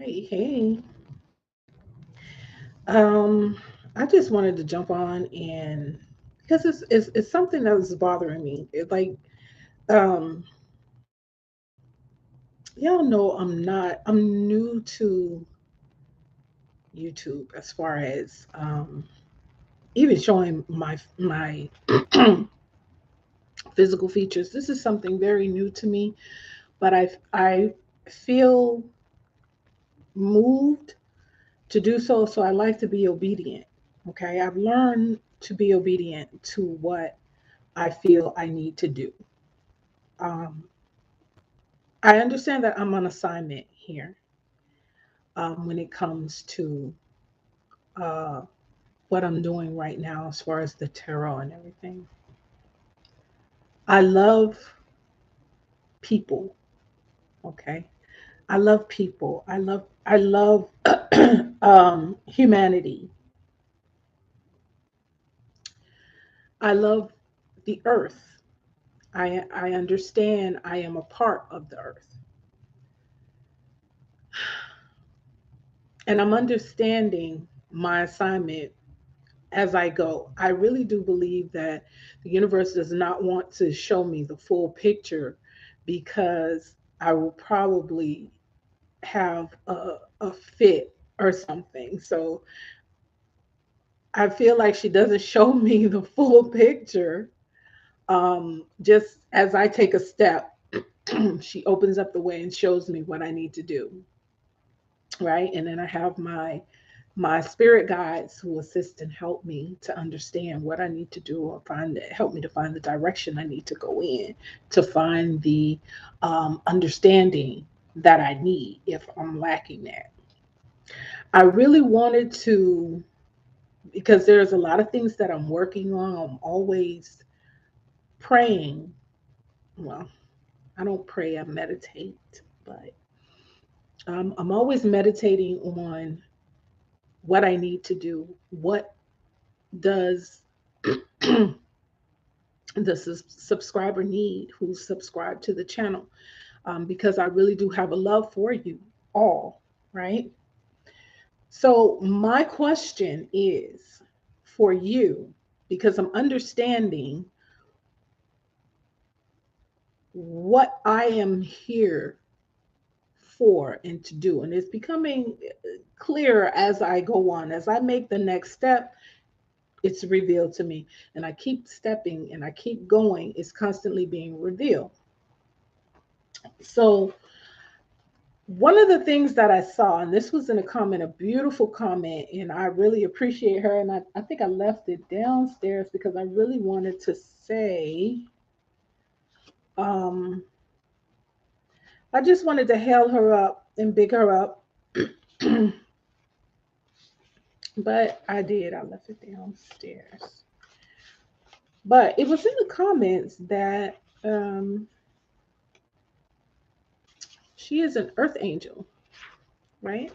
right. Hey. Um, I just wanted to jump on and because it's something that was bothering me. Um y'all know I'm new to YouTube as far as even showing my physical features. This is something very new to me, but I feel moved to do so, so I like to be obedient. Okay? I've learned to be obedient to what I feel I need to do. Um, I understand that I'm on assignment here when it comes to uh, what I'm doing right now as far as the tarot and everything. I love people, okay? I love people. I love humanity. I love the earth. I understand I am a part of the earth. And I'm understanding my assignment as I go. I really do believe that the universe does not want to show me the full picture because I will probably have a fit or something. So I feel like she doesn't show me the full picture. Just as I take a step, she opens up the way and shows me what I need to do. Right. And then I have my spirit guides who assist and help me to understand what I need to do or help me to find the direction I need to go in to find the understanding that I need if I'm lacking that. I really wanted to, because there's a lot of things that I'm working on. I'm always praying. Well, I don't pray, I meditate, but I'm always meditating on what I need to do. What does the subscriber need who's subscribed to the channel? Because I really do have a love for you all, right? So, my question is for you, because I'm understanding what I am here for and to do. And it's becoming clearer as I go on. As I make the next step, it's revealed to me. And I keep stepping and I keep going, it's constantly being revealed. So, one of the things that I saw, and this was in a comment, a beautiful comment, and I really appreciate her. And I think I left it downstairs because I really wanted to say, um, I just wanted to hail her up and big her up. But I did, I left it downstairs. But it was in the comments that she is an earth angel, right?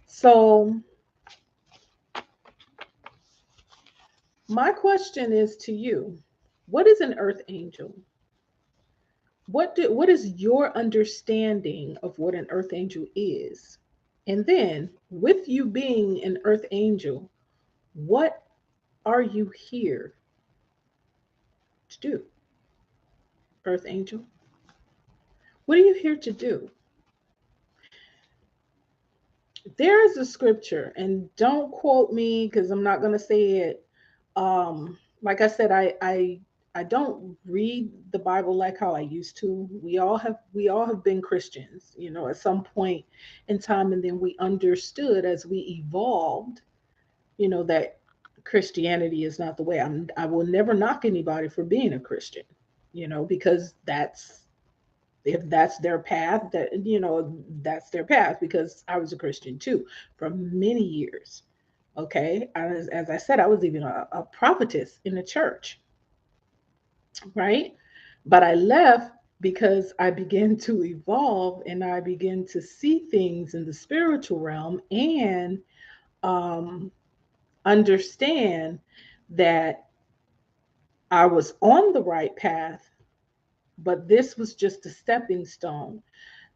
So, my question is to you, what is an earth angel? What is your understanding of what an earth angel is? And then, with you being an earth angel, what are you here to do, earth angel? What are you here to do? There is a scripture, and don't quote me because I'm not going to say it. Like I said, I don't read the Bible like how I used to. We all have been Christians, at some point in time, and then we understood as we evolved, that Christianity is not the way. I will never knock anybody for being a Christian, because if that's their path, that's their path, because I was a Christian too for many years. Okay, as I said, I was even a prophetess in the church, right? But I left because I began to evolve and I began to see things in the spiritual realm and um, understand that I was on the right path, but this was just a stepping stone.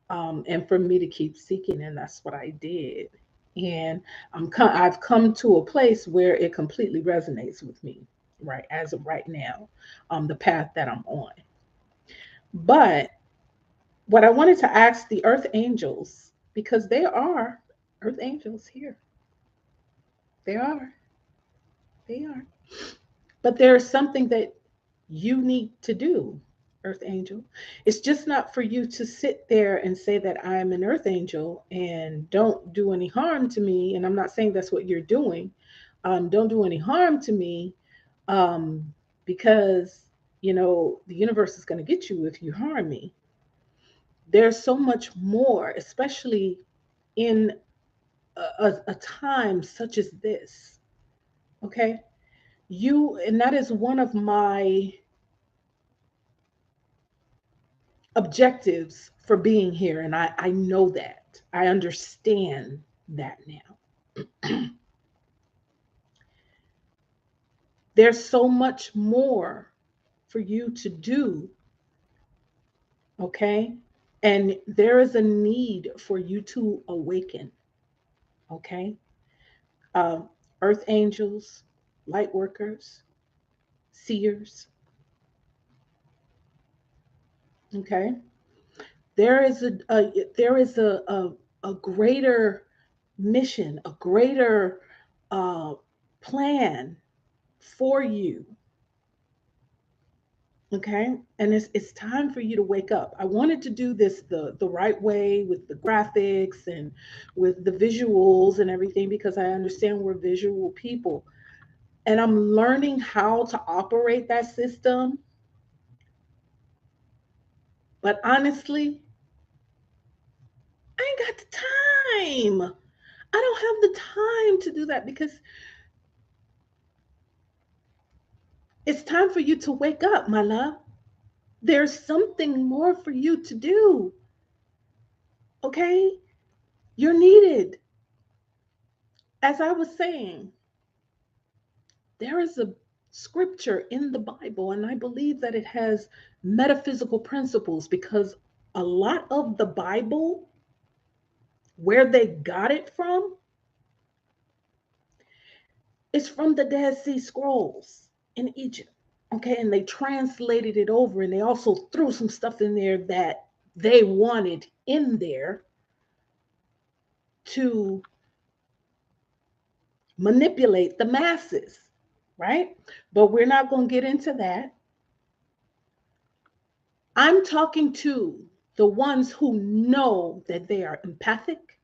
and for me to keep seeking, and that's what I did. And I've come to a place where it completely resonates with me, right, as of right now, the path that I'm on. But what I wanted to ask the earth angels, because they are earth angels here, they are, they are. But there's something that you need to do, earth angel. It's just not for you to sit there and say that I am an earth angel and don't do any harm to me. And I'm not saying that's what you're doing. Don't do any harm to me, um, because the universe is going to get you if you harm me. There's so much more, especially in a time such as this. Okay, and that is one of my objectives for being here. And I know that. I understand that now. There's so much more for you to do, okay? And there is a need for you to awaken, okay? Uh, Earth angels, light workers, seers, okay? There is a greater mission, a greater uh, plan for you. Okay. And it's time for you to wake up. I wanted to do this the right way with the graphics and with the visuals and everything because I understand we're visual people. And I'm learning how to operate that system. But honestly, I ain't got the time. I don't have the time to do that because it's time for you to wake up, my love. There's something more for you to do. Okay? You're needed. As I was saying, there is a scripture in the Bible, and I believe that it has metaphysical principles because a lot of the Bible, where they got it from, is from the Dead Sea Scrolls in Egypt. Okay, and they translated it over and they also threw some stuff in there that they wanted in there to manipulate the masses, right? But we're not going to get into that. I'm talking to the ones who know that they are empathic,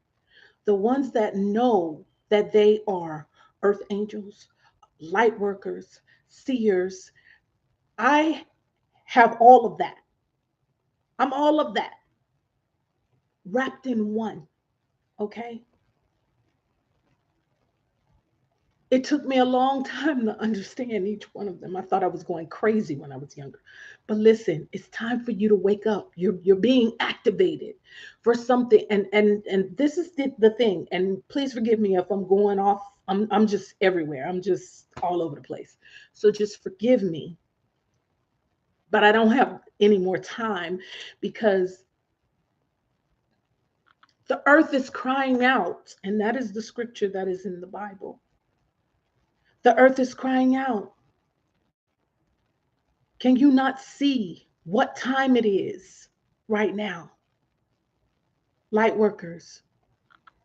the ones that know that they are earth angels, light workers, seers. I have all of that. I'm all of that wrapped in one. Okay. It took me a long time to understand each one of them. I thought I was going crazy when I was younger. But listen, it's time for you to wake up. You're being activated for something. And this is the thing. And please forgive me if I'm going off. I'm just everywhere. I'm just all over the place. So just forgive me. But I don't have any more time because the earth is crying out. And that is the scripture that is in the Bible. The earth is crying out. Can you not see what time it is right now? Light workers,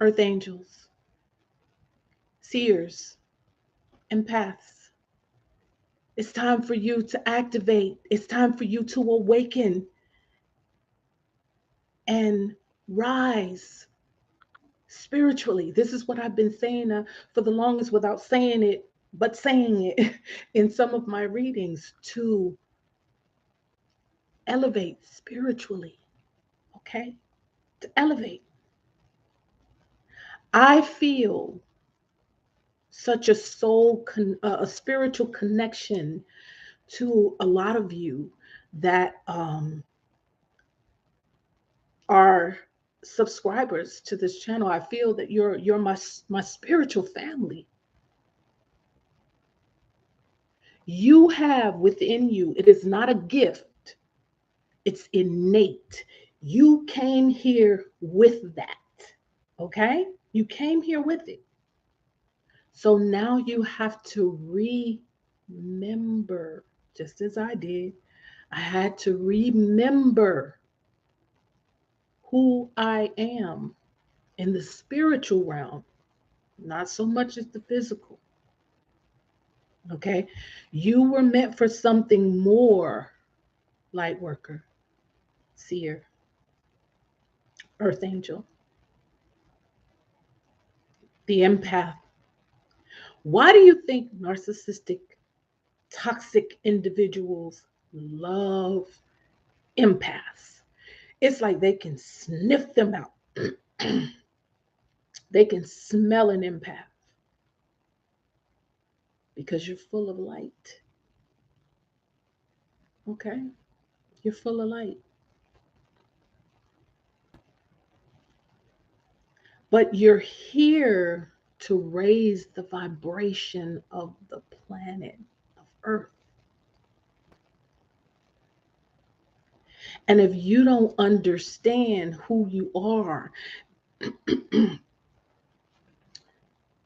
earth angels, seers, empaths. It's time for you to activate. It's time for you to awaken and rise spiritually. This is what I've been saying for the longest without saying it, but saying it in some of my readings to elevate spiritually. Okay? To elevate. I feel such a a spiritual connection to a lot of you that are subscribers to this channel. I feel that you're my spiritual family. You have within you, it is not a gift, it's innate. You came here with that. Okay? You came here with it. So now you have to remember, just as I did. I had to remember who I am in the spiritual realm, not so much as the physical. Okay? You were meant for something more, light worker, seer, earth angel, the empath. Why do you think narcissistic, toxic individuals love empaths? It's like they can sniff them out. They can smell an empath because you're full of light. Okay? You're full of light. But you're here to raise the vibration of the planet, of Earth. And if you don't understand who you are,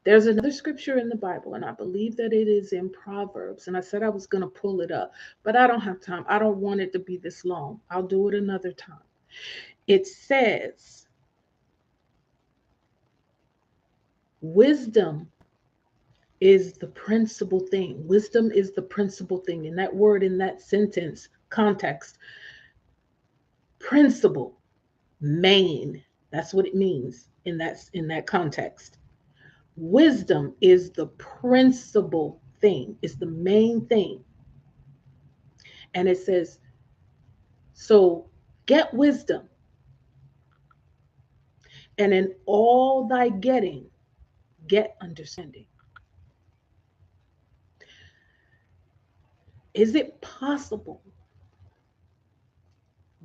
there's another scripture in the Bible, and I believe that it is in Proverbs. And I said I was going to pull it up, but I don't have time. I don't want it to be this long. I'll do it another time. It says, wisdom is the principal thing. Wisdom is the principal thing. And that word in that sentence, context, principle, main, that's what it means in that context. Wisdom is the principal thing, it's the main thing. And it says, so get wisdom, and in all thy getting, get understanding. Is it possible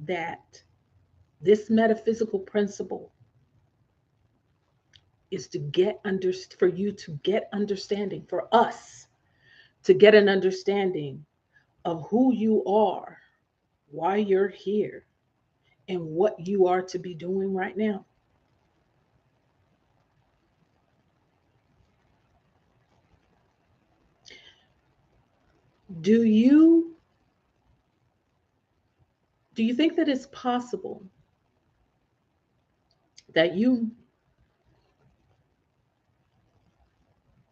that this metaphysical principle is to get under for you to get understanding, for us to get an understanding of who you are, why you're here, and what you are to be doing right now? Do you do you think that it's possible that you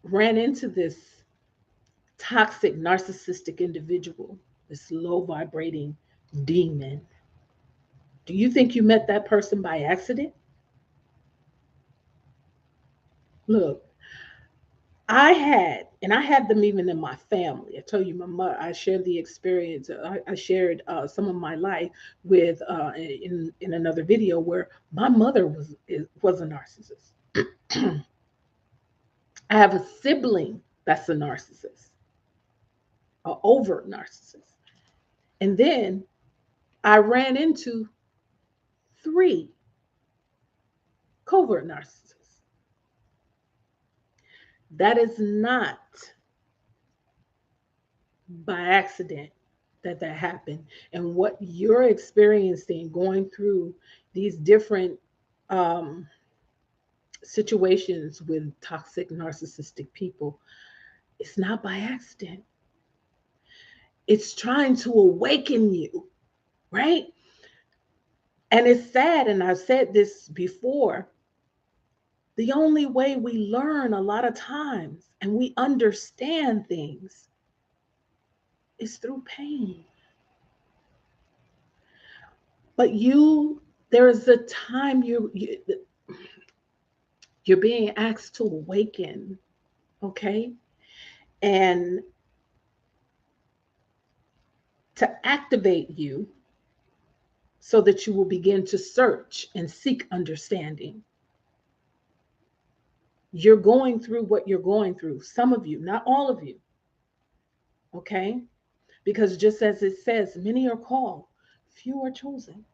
ran into this toxic narcissistic individual, this low vibrating demon? Do you think you met that person by accident? Look, and I had them even in my family. I told you, my mother. I shared the experience. I shared some of my life with in another video where my mother was a narcissist. I have a sibling that's a narcissist, an overt narcissist, and then I ran into three covert narcissists. That is not by accident that happened. And what you're experiencing going through these different um, situations with toxic narcissistic people, it's not by accident. It's trying to awaken you, right? And it's sad, and I've said this before, the only way we learn a lot of times and we understand things is through pain. But there is a time you're being asked to awaken, okay? And to activate you so that you will begin to search and seek understanding. You're going through what you're going through. Some of you, not all of you, okay? Because just as it says, many are called, few are chosen.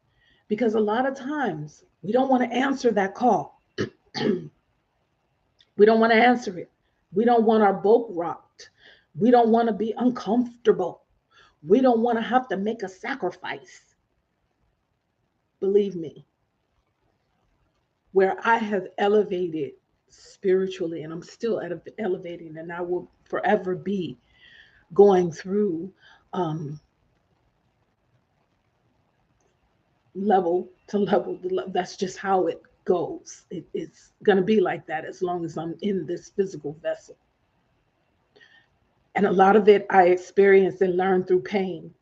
Because a lot of times we don't want to answer that call. We don't want to answer it. We don't want our boat rocked. We don't want to be uncomfortable. We don't want to have to make a sacrifice. believe me, where I have elevated spiritually, and I'm still elevating, and I will forever be going through um, level to level. That's just how it goes. It's going to be like that as long as I'm in this physical vessel. And a lot of it I experienced and learned through pain.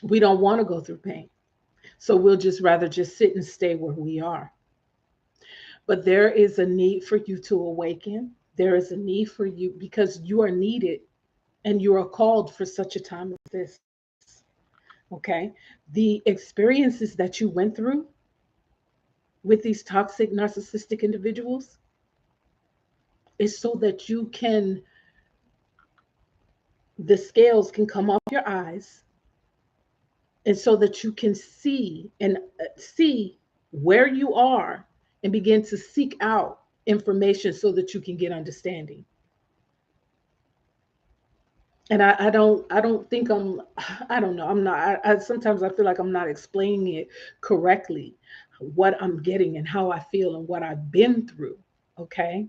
We don't want to go through pain. So we'll just rather just sit and stay where we are. But there is a need for you to awaken. There is a need for you because you are needed and you are called for such a time as this. Okay. The experiences that you went through with these toxic, narcissistic individuals is so that you can, the scales can come off your eyes, and so that you can see and see where you are and begin to seek out information so that you can get understanding. And I don't think I don't know, I'm not, sometimes I feel like I'm not explaining it correctly, what I'm getting and how I feel and what I've been through. Okay.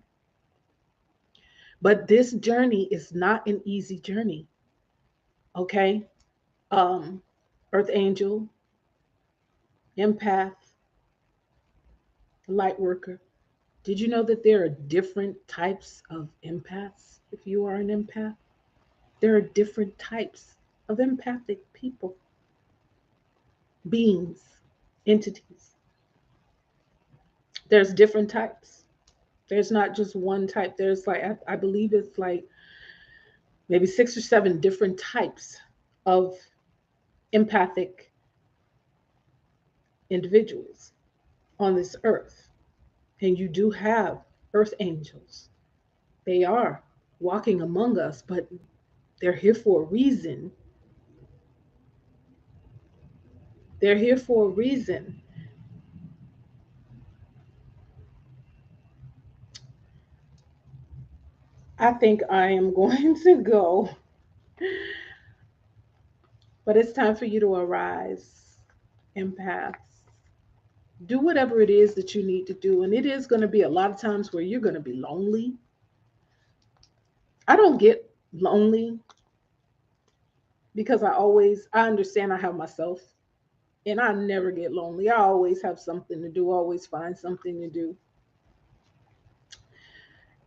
But this journey is not an easy journey. Okay. um Earth angel, empath, light worker, did you know that there are different types of empaths? If you are an empath, there are different types of empathic people, beings, entities. There's different types. There's not just one type. There's like, I believe it's like maybe 6 or 7 different types of empathic individuals on this earth. And you do have earth angels. They are walking among us, but they're here for a reason. They're here for a reason. I think I am going to go, but it's time for you to arise, empaths. Do whatever it is that you need to do. And it is going to be a lot of times where you're going to be lonely. I don't get lonely because I understand I have myself, and I never get lonely. I always have something to do, always find something to do.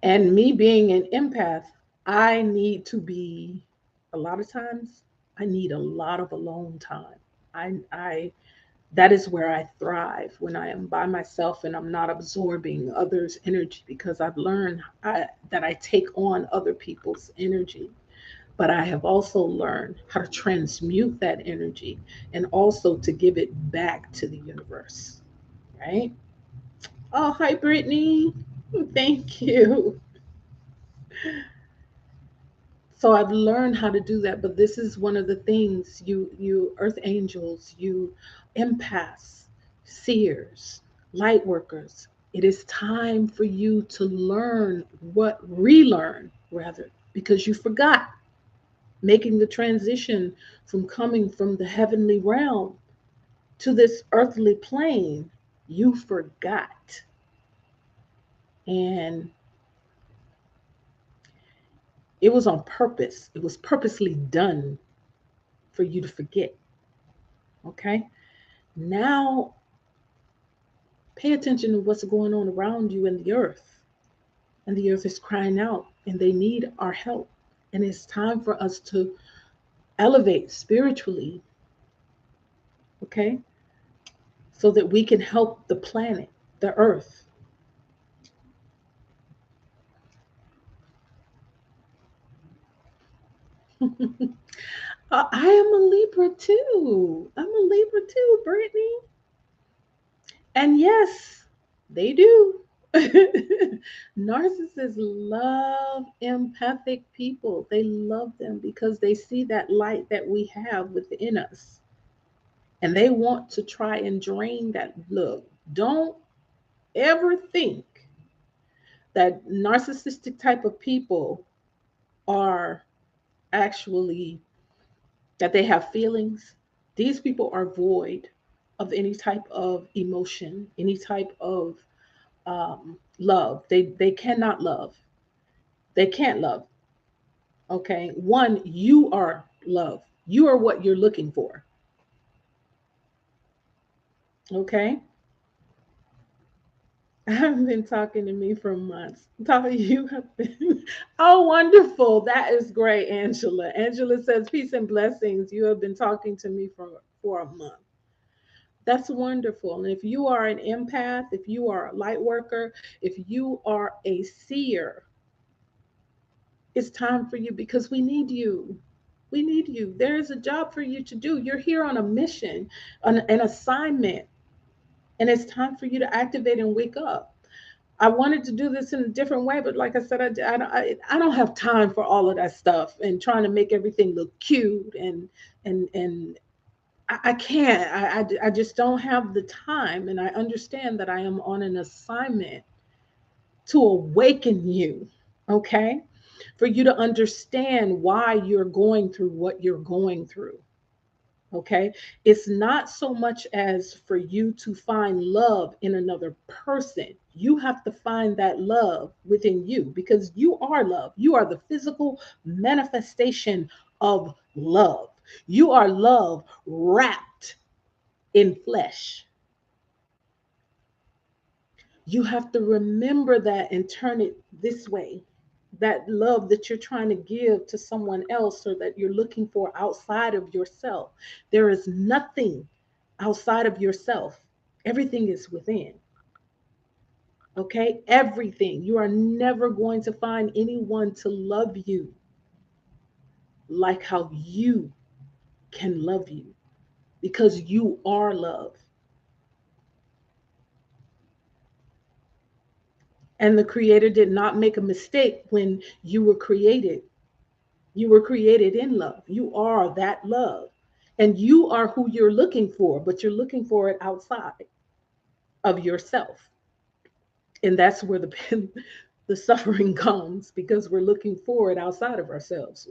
And me being an empath, I need to be, a lot of times, I need a lot of alone time. I that is where I thrive, when I am by myself and I'm not absorbing others' energy, because I've learned that I take on other people's energy. But I have also learned how to transmute that energy and also to give it back to the universe, right? Oh, hi, Brittany. Thank you. So I've learned how to do that, but this is one of the things, you earth angels, you empaths, seers, light workers, it is time for you to learn, what relearn rather, because you forgot, making the transition from coming from the heavenly realm to this earthly plane. You forgot. And it was on purpose. It was purposely done for you to forget. Okay? Now, pay attention to what's going on around you in the earth. And the earth is crying out, and they need our help. And it's time for us to elevate spiritually, okay? So that we can help the planet, the earth. I am a Libra too. I'm a Libra too, Brittany. And yes, they do. Narcissists love empathic people. They love them because they see that light that we have within us. And they want to try and drain that. Look, don't ever think that narcissistic type of people are actually, that they have feelings. These people are void of any type of emotion, any type of love. They cannot love. They can't love. Okay. One, you are love. You are what you're looking for. Okay. I've been talking to me for months. Talking you have been oh wonderful. That is great, Angela. Angela says, peace and blessings. You have been talking to me for a month. That's wonderful. And if you are an empath, if you are a light worker, if you are a seer, it's time for you because we need you. We need you. There is a job for you to do. You're here on a mission, an assignment, and it's time for you to activate and wake up. I wanted to do this in a different way, but like I said, I don't have time for all of that stuff and trying to make everything look cute and I can't. I just don't have the time, and I understand that I am on an assignment to awaken you. Okay, for you to understand why you're going through what you're going through. Okay. It's not so much as for you to find love in another person. You have to find that love within you because you are love. You are the physical manifestation of love. You are love wrapped in flesh. You have to remember that and turn it this way. That love that you're trying to give to someone else or that you're looking for outside of yourself. There is nothing outside of yourself. Everything is within. Okay? Everything. You are never going to find anyone to love you like how you can love you because you are love. And the Creator did not make a mistake when you were created. You were created in love. You are that love. And you are who you're looking for, but you're looking for it outside of yourself. And that's where the the suffering comes because we're looking for it outside of ourselves.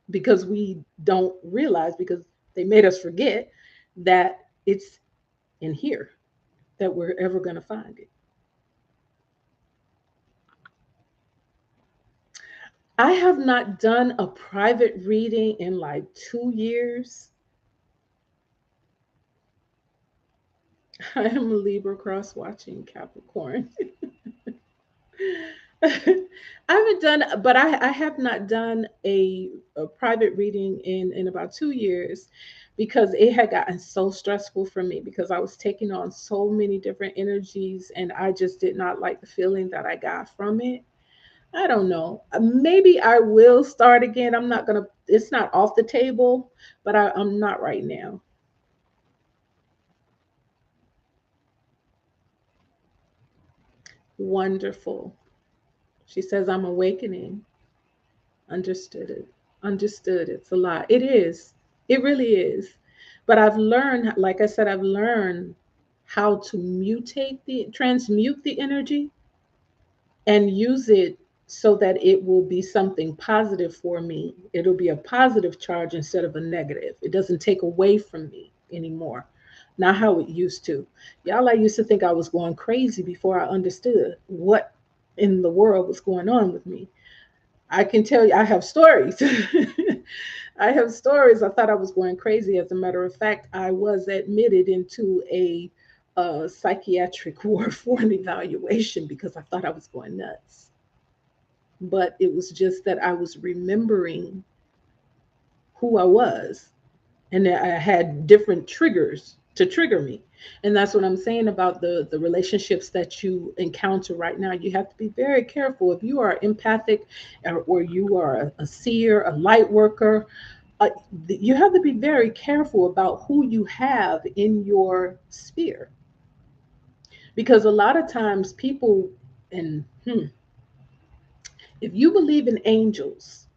Because we don't realize because they made us forget that it's in here that we're ever going to find it. I have not done a private reading in like 2 years. I am a Libra cross watching Capricorn. I haven't done, but I have not done a private reading in about 2 years because it had gotten so stressful for me because I was taking on so many different energies and I just did not like the feeling that I got from it. I don't know. Maybe I will start again. I'm not gonna. It's not off the table, but I'm not right now. Wonderful. She says I'm awakening. Understood it. Understood. It's a lot. It is. It really is. But I've learned, like I said, I've learned how to transmute the energy and use it so that it will be something positive for me. It'll be a positive charge instead of a negative. It doesn't take away from me anymore. Not how it used to. Y'all, I used to think I was going crazy before I understood what in the world was going on with me. I can tell you, I have stories. I have stories. I thought I was going crazy. As a matter of fact, I was admitted into a psychiatric ward for an evaluation because I thought I was going nuts. But it was just that I was remembering who I was and that I had different triggers to trigger me. And that's what I'm saying about the relationships that you encounter right now. You have to be very careful. If you are empathic or you are a seer, a light worker, uh, you have to be very careful about who you have in your sphere. Because a lot of times people, and if you believe in angels,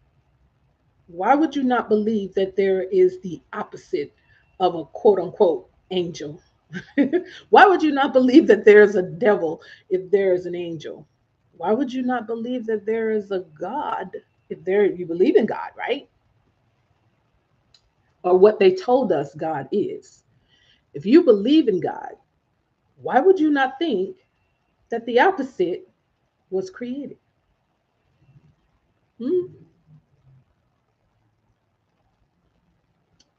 why would you not believe that there is the opposite of a quote unquote angel? Why would you not believe that there is a devil if there is an angel? Why would you not believe that there is a God if there you believe in God, right? or what they told us God is. If you believe in God, why would you not think that the opposite was created? Hmm?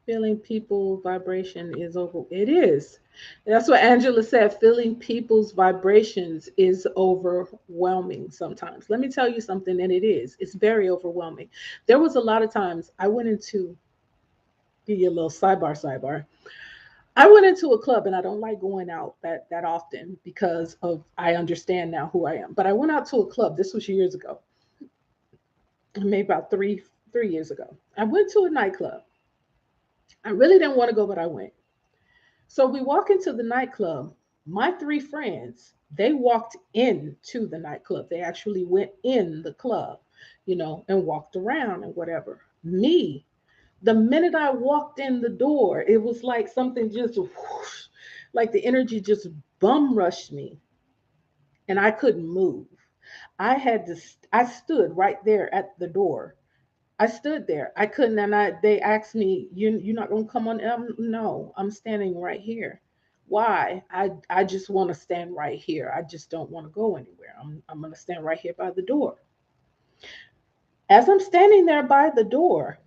Feeling people vibration is over. It is. That's what Angela said. Feeling people's vibrations is overwhelming sometimes. Let me tell you something, and it is. It's very overwhelming. There was a lot of times I went into, give you a little sidebar. I went into a club, and I don't like going out that often because of I understand now who I am. But I went out to a club. This was years ago, maybe about three years ago. I went to a nightclub. I really didn't want to go, but I went. So we walk into the nightclub. My three friends, they walked into the nightclub. They actually went in the club, and walked around and whatever. Me, the minute I walked in the door, it was like something just whoosh, like the energy just bum rushed me and I couldn't move. I stood right there at the door. I stood there. I couldn't, and they asked me, You're not gonna come on?" No, I'm standing right here. Why? I just want to stand right here. I just don't want to go anywhere. I'm gonna stand right here by the door. As I'm standing there by the door,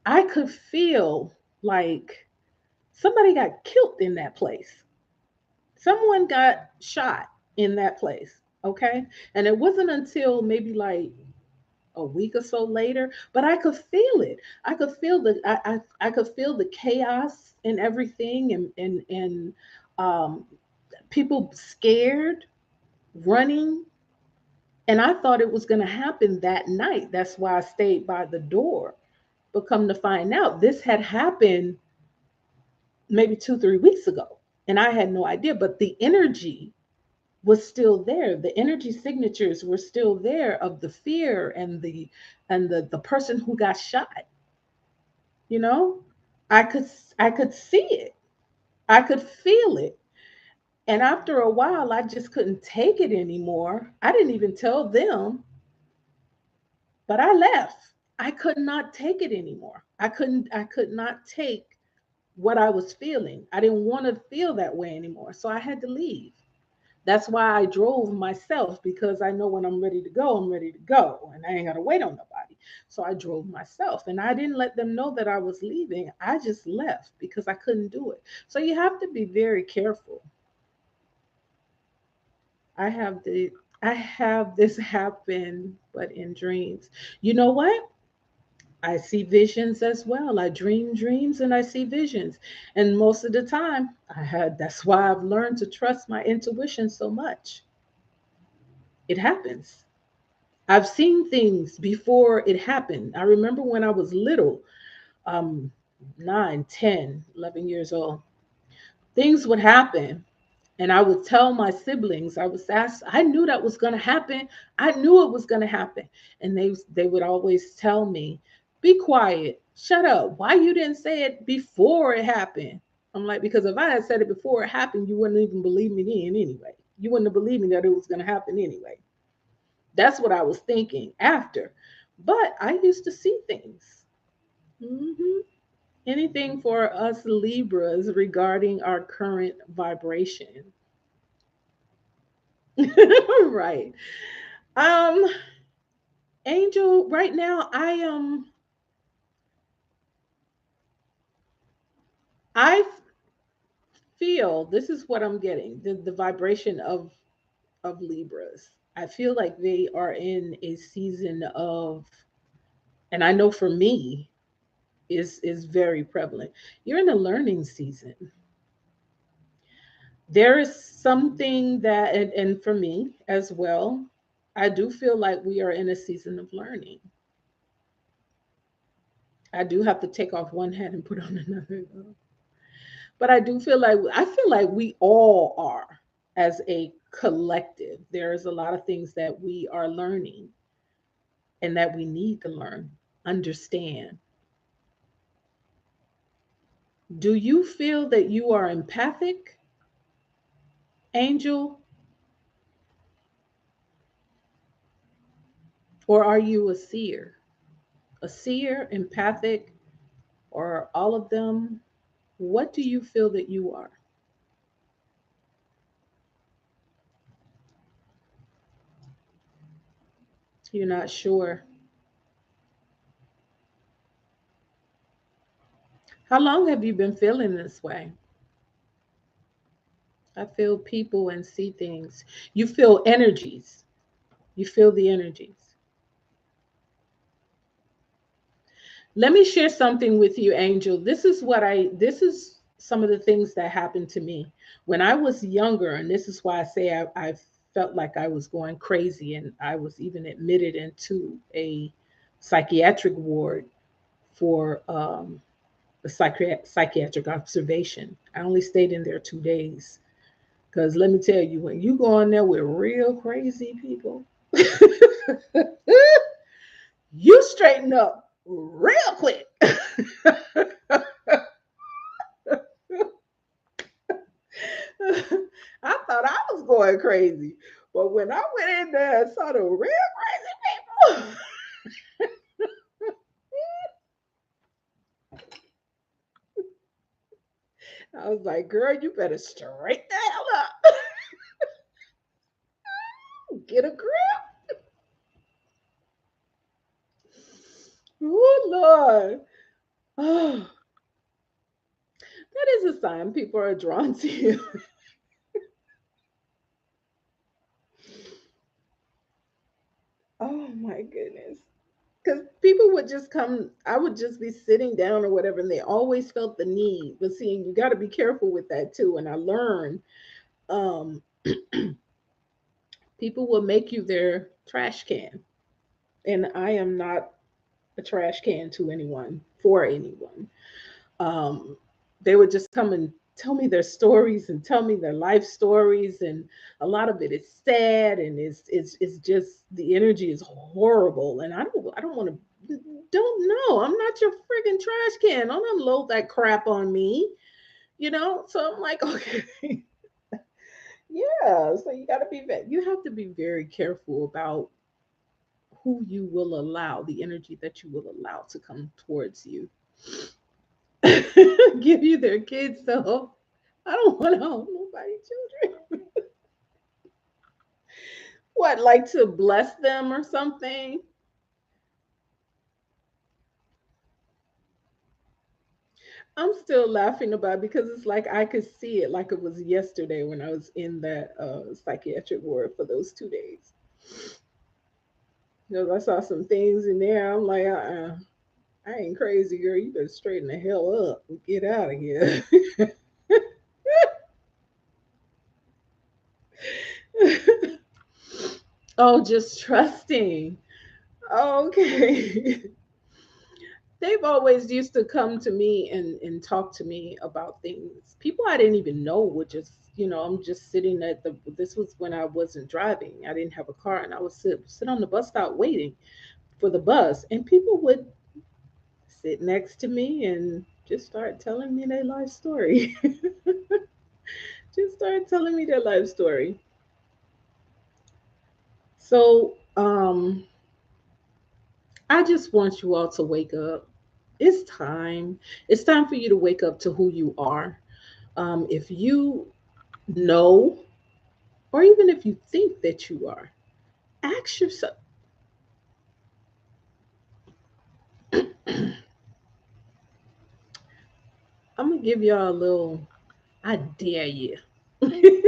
I could feel like somebody got killed in that place. Someone got shot in that place. Okay. And it wasn't until maybe like a week or so later, but I could feel it. I could feel I could feel the chaos and everything, and um, people scared, running, and I thought it was going to happen that night. That's why I stayed by the door. But come to find out, this had happened maybe 2 3 weeks ago, and I had no idea. But the energy was still there. The energy signatures were still there of the fear and the person who got shot. You know, I could I could see it. I could feel it. And after a while, I just couldn't take it anymore. I didn't even tell them, but I left. I could not take it anymore. I could not take what I was feeling. I didn't want to feel that way anymore. So I had to leave. That's why I drove myself, because I know when I'm ready to go, I'm ready to go, and I ain't got to wait on nobody. So I drove myself, and I didn't let them know that I was leaving. I just left because I couldn't do it. So you have to be very careful. I have the I have this happen, but in dreams. You know what? I see visions as well. I dream dreams and I see visions. And most of the time, that's why I've learned to trust my intuition so much. It happens. I've seen things before it happened. I remember when I was little, um, 9, 10, 11 years old, things would happen. And I would tell my siblings, I was asked, I knew that was going to happen. I knew it was going to happen. And they would always tell me, be quiet, shut up. Why you didn't say it before it happened? I'm like, because if I had said it before it happened, you wouldn't even believe me then anyway. You wouldn't have believed me that it was going to happen anyway. That's what I was thinking after. But I used to see things. Hmm. Anything for us Libras regarding our current vibration. Right. Um, Angel, right now I feel this is what I'm getting, the vibration of Libras. I feel like they are in a season of, and I know for me is very prevalent. You're in a learning season. There is something that, and for me as well, I do feel like we are in a season of learning. I do have to take off one hat and put on another, though. But I feel like we all are, as a collective. There's a lot of things that we are learning and that we need to learn, understand. Do you feel that you are empathic, Angel, or are you a seer? A seer, empathic, or all of them? What do you feel that you are? You're not sure. How long have you been feeling this way? I feel people and see things. You feel energies. You feel the energies. Let me share something with you, Angel. This is some of the things that happened to me when I was younger. And this is why I say I felt like I was going crazy. And I was even admitted into a psychiatric ward for a psychiatric observation. I only stayed in there 2 days. Because let me tell you, when you go in there with real crazy people, you straighten up real quick. I thought I was going crazy. But when I went in there and saw the real crazy people, I was like, girl, you better straighten the hell up. Get a grip. Oh, Lord. Oh, that is a sign people are drawn to you. Oh, my goodness. Because people would just come, I would just be sitting down or whatever, and they always felt the need. But see, you got to be careful with that too. And I learned um, people will make you their trash can. And I am not a trash can to anyone, for anyone. Um, they would just come and tell me their stories and tell me their life stories. And a lot of it is sad and it's just the energy is horrible. And I don't want to, don't know. I'm not your friggin' trash can. Don't unload that crap on me, you know? So I'm like, okay, yeah. So you got to be, you have to be very careful about who you will allow, the energy that you will allow to come towards you. Give you their kids though. I don't want to own nobody children. What, like to bless them or something? I'm still laughing about it because it's like I could see it like it was yesterday when I was in that psychiatric ward for those 2 days. Because I saw some things in there. I'm like, I ain't crazy, girl. You better straighten the hell up and get out of here. Oh, just trusting. Okay. They've always used to come to me and talk to me about things. People I didn't even know would just, I'm just sitting at this was when I wasn't driving. I didn't have a car and I would sit on the bus stop waiting for the bus. And people would sit next to me and just start telling me their life story. Just start telling me their life story. So, I just want you all to wake up. It's time. It's time for you to wake up to who you are. If you know, or even if you think that you are, ask yourself. I'm gonna give y'all a little. I dare you. I'm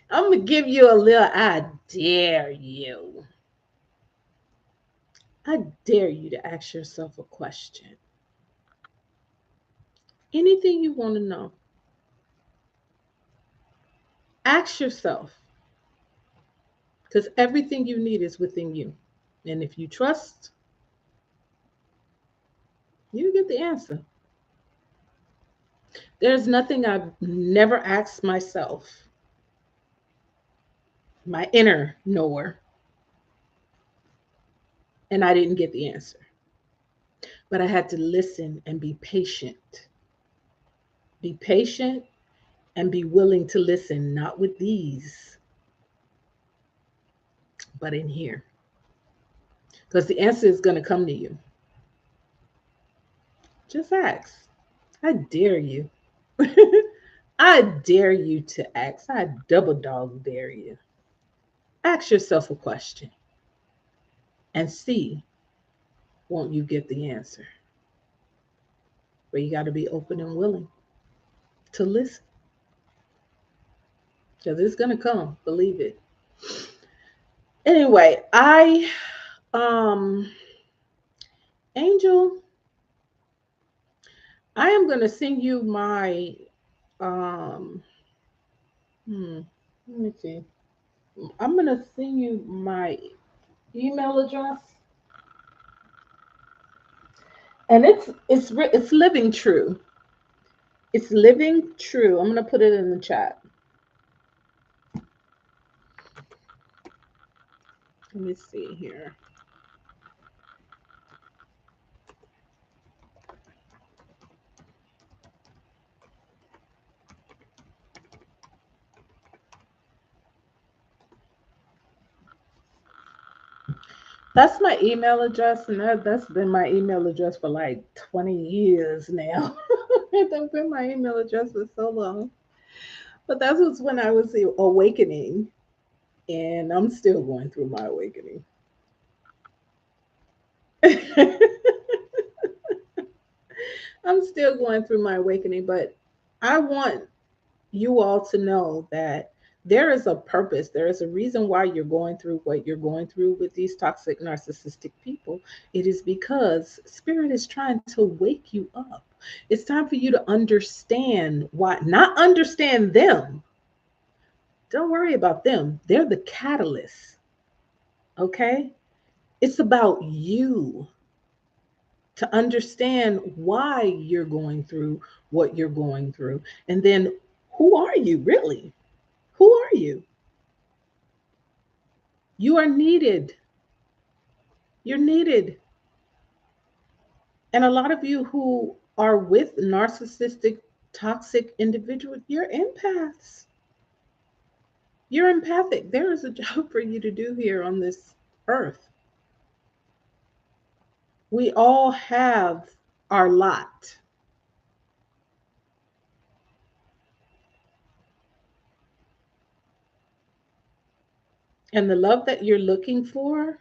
gonna give you a little. I dare you. I dare you to ask yourself a question. Anything you want to know, ask yourself, because everything you need is within you. And if you trust, you get the answer. There's nothing I've never asked myself, my inner knower, and I didn't get the answer. But I had to listen and be patient. Be patient and be willing to listen, not with these, but in here. Because the answer is going to come to you. Just ask. I dare you. I dare you to ask. I double dog dare you. Ask yourself a question and see, won't you get the answer? But you got to be open and willing to listen because it's going to come. Believe it. Anyway, um, Angel, I am going to send you my, um, let me see. I'm going to send you my email address. And it's living true. It's living true. I'm gonna put it in the chat. Let me see here. That's my email address, and that's been my email address for like 20 years now. That's been my email address for so long. But that was when I was awakening, and I'm still going through my awakening. I'm still going through my awakening, but I want you all to know that there is a purpose. There is a reason why you're going through what you're going through with these toxic narcissistic people. It is because spirit is trying to wake you up. It's time for you to understand why, not understand them. Don't worry about them. They're the catalyst. Okay? It's about you to understand why you're going through what you're going through. And then who are you really? Who are you? You are needed. You're needed. And a lot of you who are with narcissistic, toxic individuals, you're empaths. You're empathic. There is a job for you to do here on this earth. We all have our lot. And the love that you're looking for,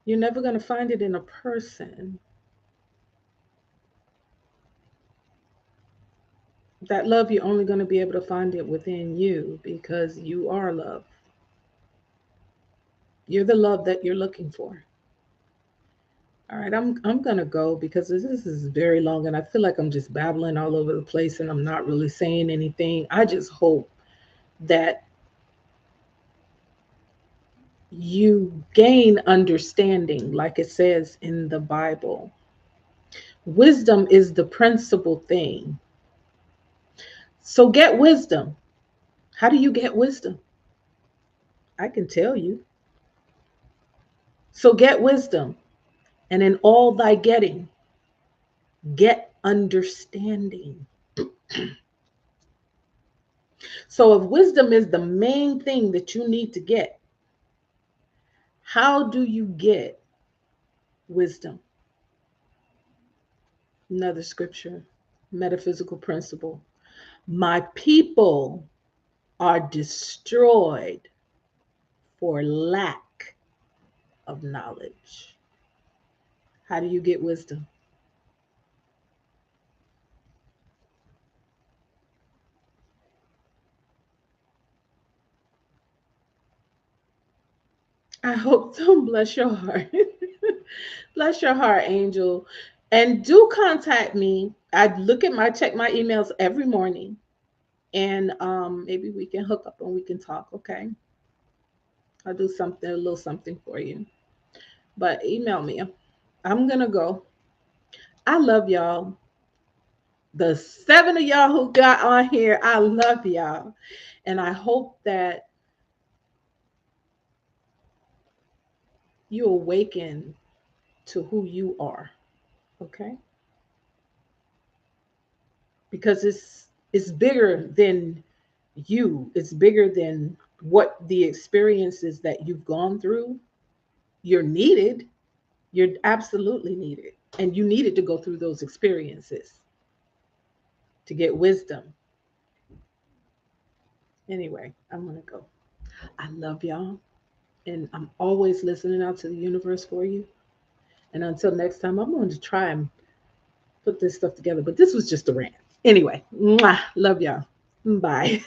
you're never going to find it in a person. That love, you're only going to be able to find it within you because you are love. You're the love that you're looking for. All right, I'm gonna go because this is very long and I feel like I'm just babbling all over the place and I'm not really saying anything. I just hope that you gain understanding, like it says in the Bible. Wisdom is the principal thing. So get wisdom. How do you get wisdom? I can tell you. So get wisdom, and in all thy getting, get understanding. So if wisdom is the main thing that you need to get, how do you get wisdom? Another scripture, metaphysical principle. My people are destroyed for lack of knowledge. How do you get wisdom? I hope so. Bless your heart. Bless your heart, Angel. And do contact me. I look at my check my emails every morning, and maybe we can hook up and we can talk. Okay, I'll do something, a little something for you. But email me. I'm gonna go. I love y'all. The seven of y'all who got on here, I love y'all, and I hope that you awaken to who you are. Okay, because it's bigger than you. It's bigger than what the experiences that you've gone through. You're needed. You're absolutely needed. And you needed to go through those experiences to get wisdom. Anyway, I'm going to go. I love y'all. And I'm always listening out to the universe for you. And until next time, I'm going to try and put this stuff together. But this was just a rant. Anyway, mwah, love y'all. Bye.